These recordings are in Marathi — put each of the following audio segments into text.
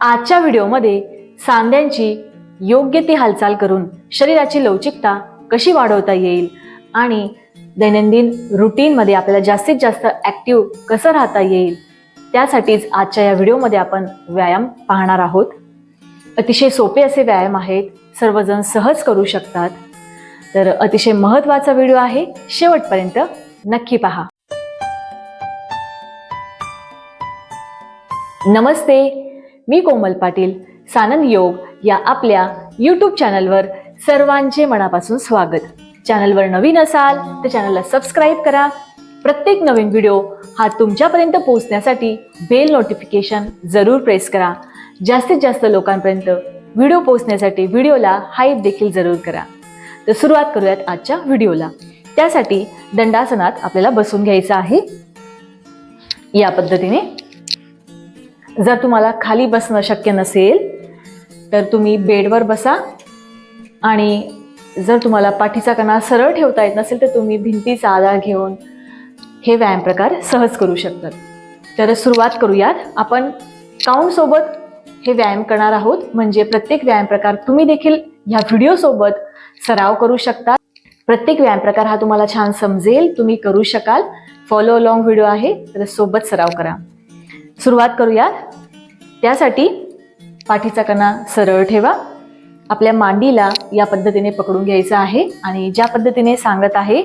आजच्या व्हिडिओमध्ये सांध्यांची योग्य ती हालचाल करून शरीराची लवचिकता कशी वाढवता येईल आणि दैनंदिन रुटीनमध्ये आपल्याला जास्तीत जास्त ॲक्टिव्ह कसं राहता येईल त्यासाठीच आजच्या या व्हिडिओमध्ये आपण व्यायाम पाहणार आहोत. अतिशय सोपे असे व्यायाम आहेत, सर्वजण सहज करू शकतात. तर अतिशय महत्त्वाचा व्हिडिओ आहे, शेवटपर्यंत नक्की पहा. नमस्ते, मी कोमल पाटील. सानंद योग या आपल्या यूट्यूब चॅनलवर सर्वांचे मनापासून स्वागत. चॅनलवर नवीन असाल तर चॅनलला सबस्क्राईब करा. प्रत्येक नवीन व्हिडिओ हा तुमच्यापर्यंत पोहोचण्यासाठी बेल नोटिफिकेशन जरूर प्रेस करा. जास्तीत जास्त लोकांपर्यंत व्हिडिओ पोहोचण्यासाठी व्हिडिओला हाईप देखील जरूर करा. तर सुरुवात करूयात आजच्या व्हिडिओला. त्यासाठी दंडासनात आपल्याला बसून घ्यायचं आहे. या पद्धतीने जर तुम्हाला खाली बसणं शक्य नसेल तर तुम्ही बेडवर बसा आणि जर तुम्हाला पाठीचा कणा सरळ ठेवता येत नसेल तर तुम्ही भिंतीचा आधार घेऊन हे व्यायाम प्रकार सहज करू शकतात. तर सुरुवात करूयात. आपण काउंट सोबत हे व्यायाम करणार आहोत, म्हणजे प्रत्येक व्यायाम प्रकार तुम्ही देखील ह्या व्हिडिओ सोबत सराव करू शकता. प्रत्येक व्यायाम प्रकार हा तुम्हाला छान समजेल, तुम्ही करू शकाल. फॉलो अलॉंग व्हिडिओ आहे, तर सोबत सराव करा. सुरुवात करूयात. त्यासाठी पाठीचा कणा सरळ ठेवा. आपल्या मांडीला या पद्धतीने पकडून घ्यायचं आहे आणि ज्या पद्धतीने सांगत आहे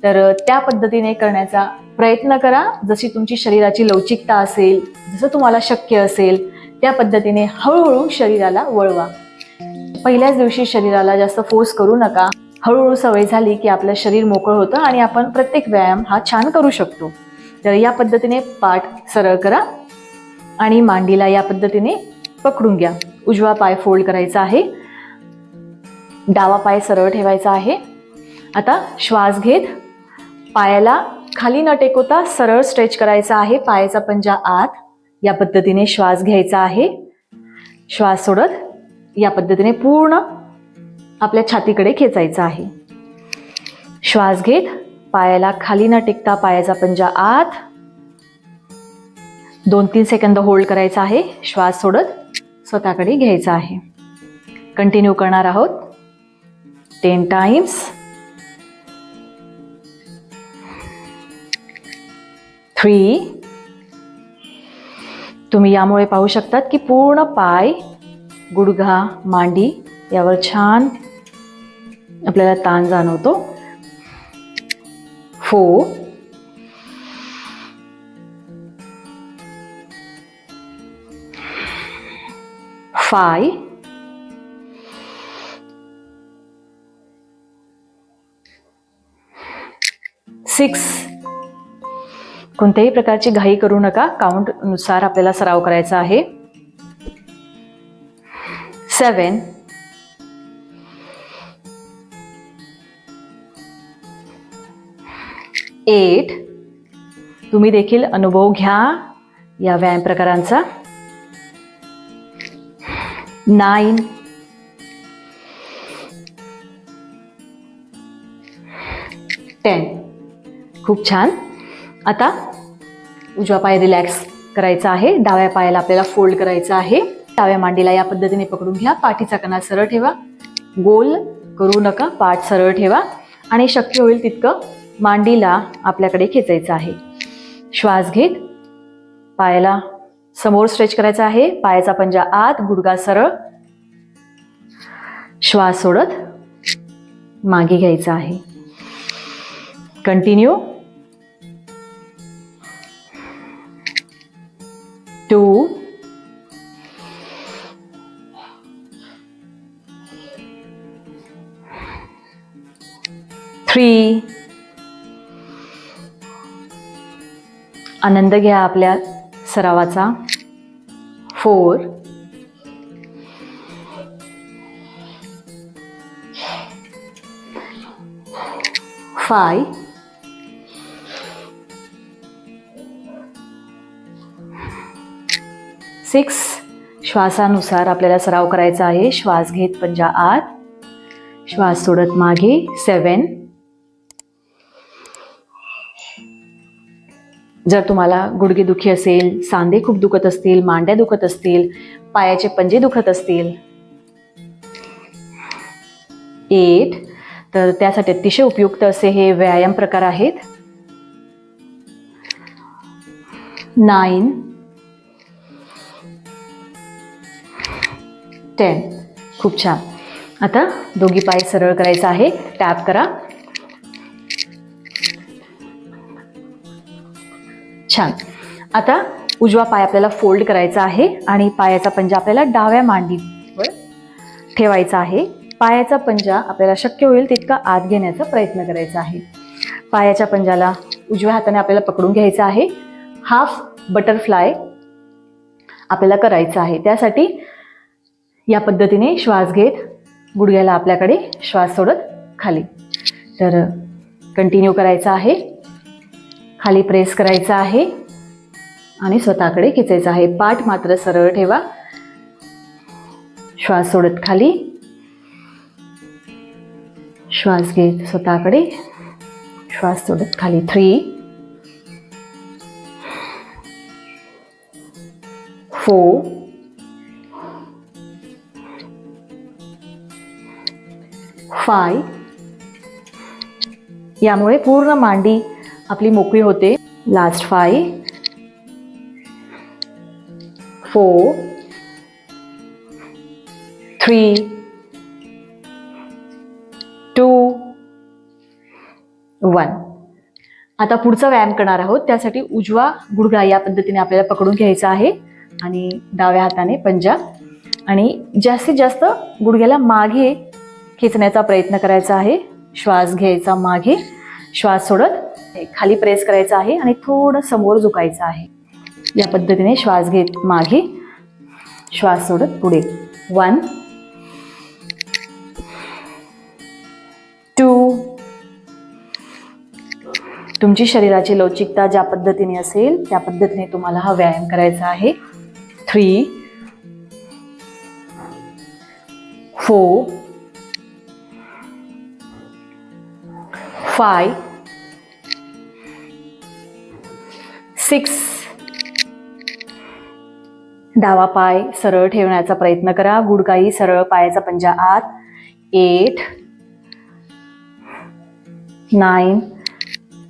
तर त्या पद्धतीने करण्याचा प्रयत्न करा. जशी तुमची शरीराची लवचिकता असेल, जसं तुम्हाला शक्य असेल त्या पद्धतीने हळूहळू शरीराला वळवा. पहिल्याच दिवशी शरीराला जास्त फोर्स करू नका. हळूहळू सवय झाली की आपलं शरीर मोकळं होतं आणि आपण प्रत्येक व्यायाम हा छान करू शकतो. तर या पद्धतीने पाठ सरळ करा आणि मांडीला या पद्धतीने पकडून घ्या. उजवा पाय फोल्ड करायचा आहे, डावा पाय सरळ ठेवायचा आहे. आता श्वास घेत पायाला खाली न टेकवता सरळ स्ट्रेच करायचा आहे. पायाचा पंजा आत या पद्धतीने श्वास घ्यायचा आहे. श्वास सोडत या पद्धतीने पूर्ण आपल्या छातीकडे खेचायचा आहे. श्वास घेत पायाला खाली न टेकता पायाचा पंजा आत 2-3 सेकंद होल्ड करायचा आहे. श्वास सोडत स्वतःकडे घ्यायचा आहे. कंटिन्यू करणार आहोत 10 टाइम्स. तुम्ही यामुळे पाहू शकतात की पूर्ण पाय, गुडघा, मांडी यावर छान आपल्याला ताण जाणवतो. 4 5 6 कोणत्याही प्रकारची घाई करू नका. काउंट नुसार आपल्याला सराव करायचा आहे. 7 8 तुम्ही देखील अनुभव घ्या या व्यायाम प्रकारांचा. 9 10 खूप छान. आता उजवा पाय रिलॅक्स करायचा आहे. डाव्या पायाला आपल्याला फोल्ड करायचं आहे. डाव्या मांडीला या पद्धतीने पकडून घ्या. पाठीचा कणा सरळ ठेवा. गोल करू नका, पाठ सरळ ठेवा आणि शक्य होईल तितकं मांडीला आपल्याकडे खेचायचं आहे. श्वास घेत पायाला समोर स्ट्रेच करायचा आहे. पायाचा पंजा आत, गुडघा सरळ. श्वास सोडत मागे घ्यायचा आहे. कंटिन्यू. 2 3 आनंद घ्या आपल्या सरावाचा. 4 5 6 श्वासानुसार आपल्याला सराव करायचा आहे. श्वास घेत पंजा आत, श्वास सोडत मागे. 7 जर तुम्हाला गुडघेदुखी असेल, सांधे खूप दुखत असतील, मांड्या दुखत असतील, पायाचे पंजे दुखत असतील, 8, तर त्यासाठी अतिशय उपयुक्त असे हे व्यायाम प्रकार आहेत. 9, 10. खूप छान. आता दोघी पाय सरळ करायचा आहे. टॅप करा. छान. आता उजवा पाय आपल्याला फोल्ड करायचा आहे आणि पायाचा पंजा आपल्याला डाव्या मांडीवर ठेवायचा आहे. पायाचा पंजा आपल्याला शक्य होईल तितका आत घेण्याचा प्रयत्न करायचा आहे. पायाच्या पंजाला उजव्या हाताने आपल्याला पकडून घ्यायचा आहे. हाफ बटरफ्लाय आपल्याला करायचा आहे. त्यासाठी या पद्धतीने श्वास घेत गुडघ्याला आपल्याकडे श्वास सोडत खाली. तर कंटिन्यू करायचा आहे. खाली प्रेस करायचा आहे आणि स्वतःकडे खेचायचं आहे. पाठ मात्र सरळ ठेवा. श्वास सोडत खाली, श्वास घेत स्वतःकडे, श्वास सोडत खाली. 3, 4, 5. यामुळे पूर्ण मांडी आपली मोकळी होते. लास्ट 5, 4, 3, 2, 1. आता पुढचा व्यायाम करणार आहोत. त्यासाठी उजवा गुडघा या पद्धतीने आपल्याला पकडून घ्यायचा आहे आणि डाव्या हाताने पंजा आणि जास्तीत जास्त गुडघ्याला मागे खेचण्याचा प्रयत्न करायचा आहे. श्वास घ्यायचा मागे, श्वास सोडत खाली प्रेस करायचा आहे आणि थोडं समोर झुकायचं आहे. या पद्धतीने श्वास घेत मागे, श्वास सोडत पुढे. 1, 2. तुमची शरीराची लवचिकता ज्या पद्धतीने असेल त्या पद्धतीने तुम्हाला हा व्यायाम करायचा आहे. 3, 4, 5, 6. डावा पाय सरळ ठेवण्याचा प्रयत्न करा. गुडघाही सरळ, पायाचा पंजा आत. 8, 9.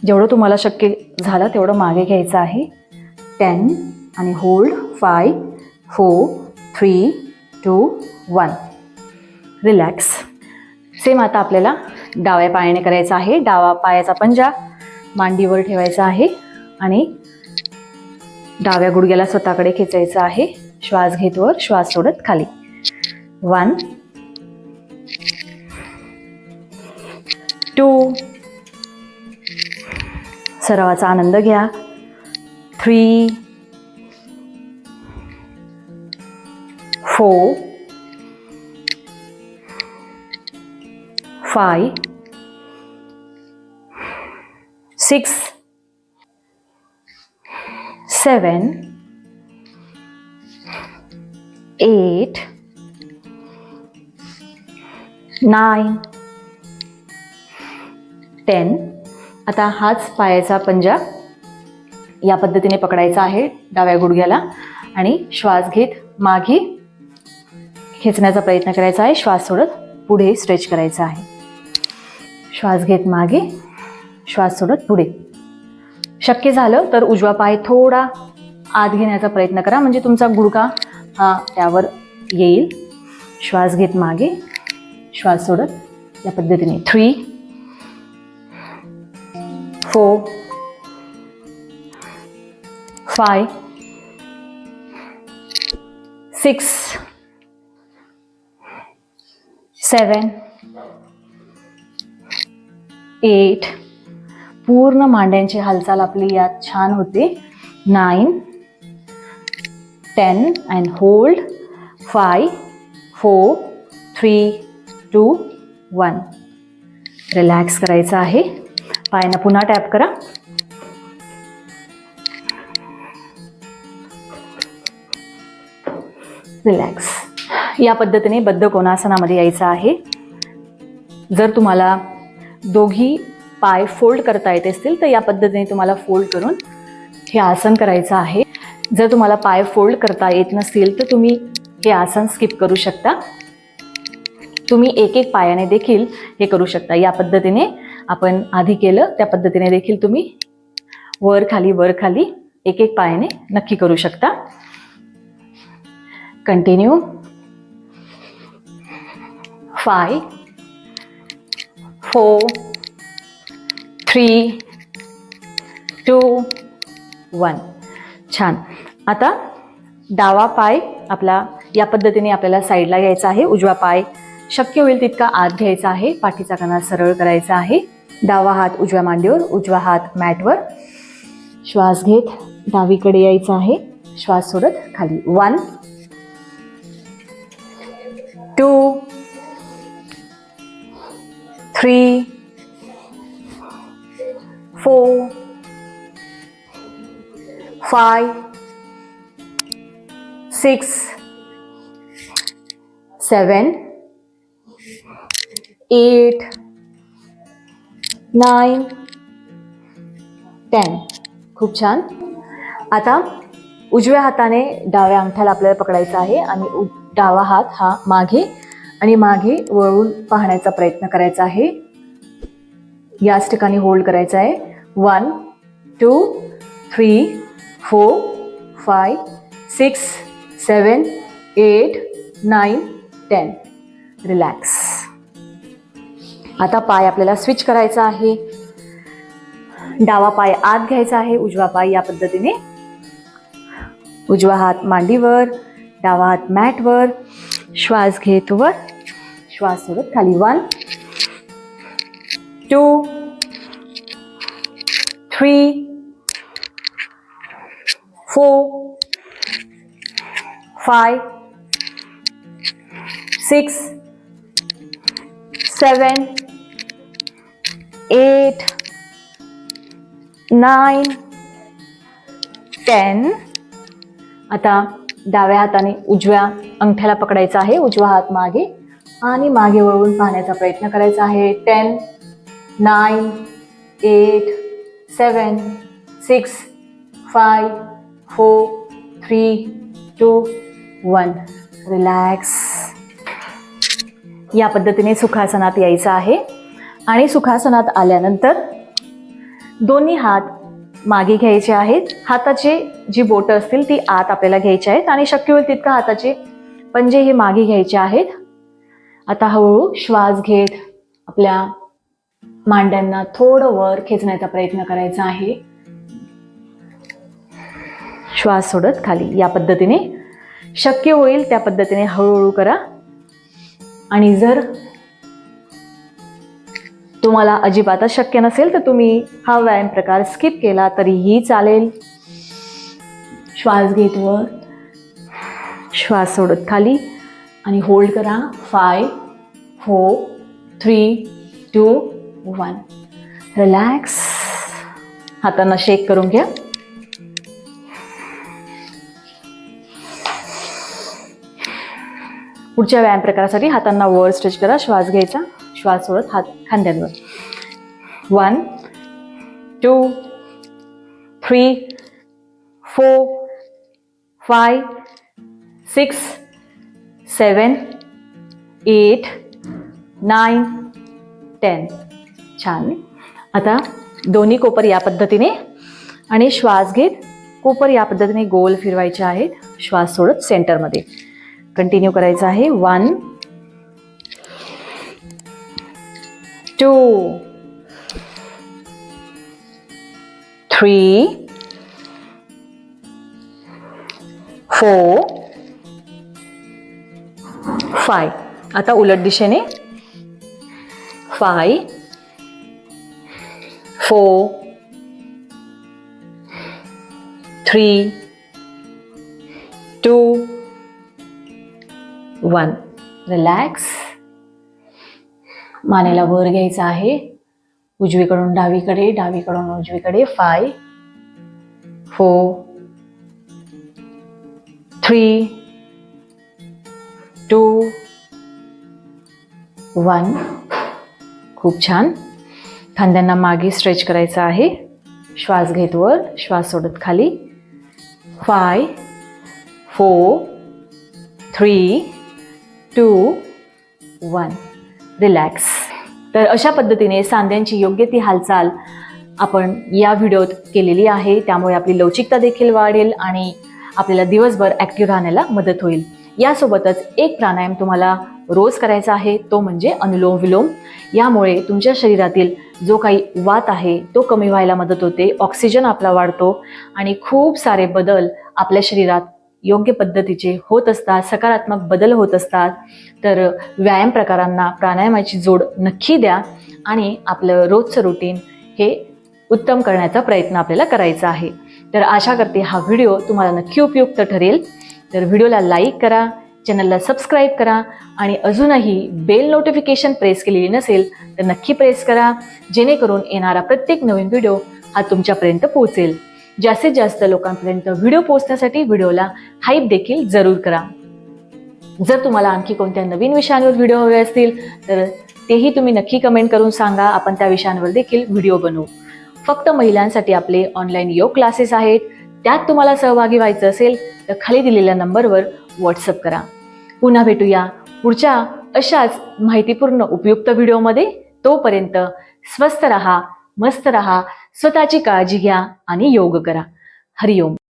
जेवढं तुम्हाला शक्य झालं तेवढं मागे घ्यायचं आहे. 10 आणि होल्ड. 5, 4, 3, 2, 1. रिलॅक्स. सेम आता आपल्याला डाव्या पायाने करायचं आहे. डावा पायाचा पंजा मांडीवर ठेवायचा आहे आणि डाव्या गुडघ्याला स्वतःकडे खेचायचं आहे. श्वास घेत वर, श्वास सोडत खाली. 1, 2. सरावाचा आनंद घ्या. 3, 4, 5, 6, 7, 8, 9, 10. आता हाच पायाचा पंजा या पद्धतीने पकडायचा आहे डाव्या गुडघ्याला आणि श्वास घेत मागे खेचण्याचा प्रयत्न करायचा आहे. श्वास सोडत पुढे स्ट्रेच करायचा आहे. श्वास घेत मागे, श्वास सोडत पुढे. शक्य झालं तर उजवा पाय थोडा आत घेण्याचा प्रयत्न करा, म्हणजे तुमचा गुडघा हा त्यावर येईल. श्वास घेत मागे, श्वास सोडत या पद्धतीने. 3, 4, 5, 6, 7, 8. पूर्ण मांड्यांची हालचाल आपली यात छान होते. 9, 10 and hold. 5, 4, 3, 2, 1. रिलॅक्स करायचं आहे. पायांना पुन्हा टॅप करा. रिलॅक्स. या पद्धतीने बद्ध कोणासनामध्ये यायचं आहे. जर तुम्हाला दोघी पाय फोल्ड करता येत असतील तर या पद्धतीने तुम्हाला फोल्ड करून हे आसन करायचं आहे. जर तुम्हाला पाय फोल्ड करता येत नसतील तर तुम्ही हे आसन स्किप करू शकता. तुम्ही एक एक पायाने देखील हे करू शकता. या पद्धतीने आपण आधी केलं त्या पद्धतीने देखील तुम्ही वर खाली एक एक पायाने नक्की करू शकता. कंटिन्यू. 5 4 3 2 1. छान. आता डावा पाय आपला या पद्धतीने आपल्याला साईडला घ्यायचा आहे. उजवा पाय शक्य होईल तितका आत घ्यायचा आहे. पाठीचा कणा सरळ करायचा आहे. डावा हात उजव्या मांडीवर, उजवा हात मॅटवर. श्वास घेत डावीकडे यायचा आहे. श्वास सोडत खाली. 1 2 3 4 5 6 7 8 9 10. खूप छान. आता उजव्या हाताने डाव्या अंगठ्याला आपल्याला पकडायचा आहे आणि डावा हात हा मागे आणि मागे वळून पाहण्याचा प्रयत्न करायचा आहे. याच ठिकाणी होल्ड करायचा आहे. 1 2 3 4 5 6 7 8 9 10. रिलॅक्स. आता पाय आपल्याला स्विच करायचा आहे. डावा पाय आत घ्यायचा आहे, उजवा पाय या पद्धतीने. उजवा हात मांडीवर, डावा हात मॅटवर. श्वास घेत वर, श्वास सोडत खाली. 1 2 3 4 5 6 7 8 9 10. आता डाव्या हाताने उजव्या अंगठ्याला पकडायचा आहे. उजवा हात मागे आणि मागे वळवून पाहण्याचा प्रयत्न करायचा आहे. 10 9 8 7 6 5 4 3 2 1. रिलॅक्स. या पद्धतीने सुखासनात यायचं आहे. आणि सुखासनात आल्यानंतर दोन्ही हात मागे घ्यायचे आहेत. हाताचे जी बोटं असतील ती आत आपल्याला घ्यायची आहेत आणि शक्य होईल तितका हाताचे पंजे हे मागे घ्यायचे आहेत. आता हळूहळू श्वास घेत आपल्या मांड्यांना थोडं वर खेचण्याचा प्रयत्न करायचा आहे. श्वास सोडत खाली. या पद्धतीने शक्य होईल त्या पद्धतीने हळूहळू करा. आणि जर तुम्हाला अजिबातच शक्य नसेल तर तुम्ही हा व्यायाम प्रकार स्किप केला तरीही चालेल. श्वास घेत वर, श्वास सोडत खाली आणि होल्ड करा. 5 4 3 2 1. रिलॅक्स. हातांना शेक करून घ्या. पुढच्या व्यायाम प्रकारासाठी हातांना वर स्ट्रेच करा. श्वास घ्यायचा, श्वास सोडत हात खांद्यांवर. 1 2 3 4 5 6 7 8 9 10. छान. आता दोन्ही कोपर या पद्धतीने आणि श्वास घेत कोपर या पद्धतीने गोल फिरवायचे आहेत. श्वास सोडत सेंटरमध्ये कंटिन्यू करायचं आहे. 1 2 3 4 5. आता उलट दिशेने. 5 4 3 2 1. रिलॅक्स. मानेला वर घ्यायचा आहे. उजवीकडून डावीकडे, डावीकडून उजवीकडे. 5 4 3 2 1. खूप छान. खांद्यांना मागे स्ट्रेच करायचं आहे. श्वास घेत वर, श्वास सोडत खाली. 5 4 3 2 1. रिलॅक्स. तर अशा पद्धतीने सांध्यांची योग्य ती हालचाल आपण या व्हिडिओत केलेली आहे. त्यामुळे आपली लवचिकता देखील वाढेल आणि आपल्याला दिवसभर ॲक्टिव्ह राहण्याला मदत होईल. यासोबतच एक प्राणायाम तुम्हाला रोज करायचा आहे, तो म्हणजे अनुलोम विलोम. यामुळे तुमच्या शरीरातील जो काही वात आहे तो कमी व्हायला मदत होते, ऑक्सिजन आपला वाढतो आणि खूप सारे बदल आपल्या शरीरात योग्य पद्धतीचे होत असतात, सकारात्मक बदल होत असतात. तर व्यायाम प्रकारांना प्राणायामाची जोड नक्की द्या आणि आपलं रोजचं रुटीन हे उत्तम करण्याचा प्रयत्न आपल्याला करायचा आहे. तर आशा करते हा व्हिडिओ तुम्हाला नक्की उपयुक्त ठरेल. तर व्हिडिओला लाईक करा, चॅनलला सबस्क्राईब करा आणि अजूनही बेल नोटिफिकेशन प्रेस केलेली नसेल तर नक्की प्रेस करा, जेणेकरून येणारा प्रत्येक नवीन व्हिडिओ हा तुमच्यापर्यंत पोहोचेल. जास्तीत जास्त लोकांपर्यंत व्हिडिओ पोहोचण्यासाठी व्हिडिओला हाईप देखील जरूर करा. जर तुम्हाला आणखी कोणत्या नवीन विषयांवर व्हिडिओ हवे असतील तर तेही तुम्ही नक्की कमेंट करून सांगा, आपण त्या विषयांवर देखील व्हिडिओ बनवू. फक्त महिलांसाठी आपले ऑनलाईन योग क्लासेस आहेत. त्यात तुम्हाला सहभागी व्हायचं असेल तर खाली दिलेल्या नंबरवर व्हॉट्सअप करा. पुन्हा भेटूया पुढच्या अशाच माहितीपूर्ण उपयुक्त व्हिडिओमध्ये. तोपर्यंत स्वस्थ रहा, मस्त रहा, स्वतःची काळजी घ्या आणि योग करा. हरिओम.